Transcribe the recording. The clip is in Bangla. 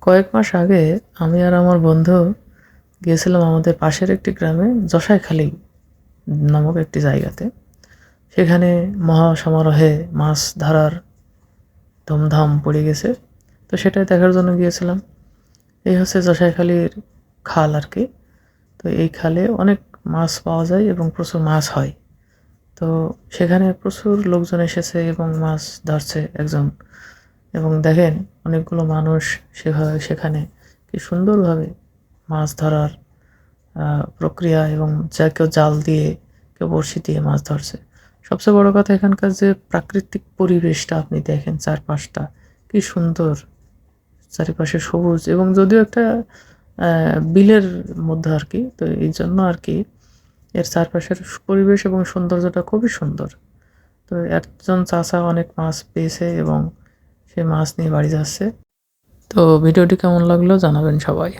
কয়েক মাস আগে আমি আর আমার বন্ধু গিয়েছিলাম আমাদের পাশের একটি গ্রামে জশাইখালী নামক একটি জায়গাতে। সেখানে মহা সমারোহে মাছ ধরার ধুমধাম পড়ে গেছে। তো সেটাই দেখার জন্য গিয়েছিলাম। এই হচ্ছে জশাইখালীর খাল আর কি। তো এই খালে অনেক মাছ পাওয়া যায় এবং প্রচুর মাছ হয়। তো সেখানে প্রচুর লোকজন এসেছে এবং মাছ ধরছে একজন, এবং দেখেন অনেকগুলো মানুষ সেখানে কি সুন্দরভাবে মাছ ধরার প্রক্রিয়া, এবং কেউ জাল দিয়ে, কেউ বড়শি দিয়ে মাছ ধরছে। সবচেয়ে বড় কথা, এখানকার যে প্রাকৃতিক পরিবেশটা আপনি দেখেন, চারপাশটা কি সুন্দর, চারিপাশে সবুজ, এবং যদিও একটা বিলের মধ্যে আর কি, তো এই জন্য আর কি এর চারপাশের পরিবেশ এবং সৌন্দর্যটা খুবই সুন্দর। তো একজন চাচা অনেক মাছ পেয়েছে এবং সে মাছ নিয়ে বাড়ি যাচ্ছে। তো ভিডিওটি কেমন লাগলো জানাবেন সবাই।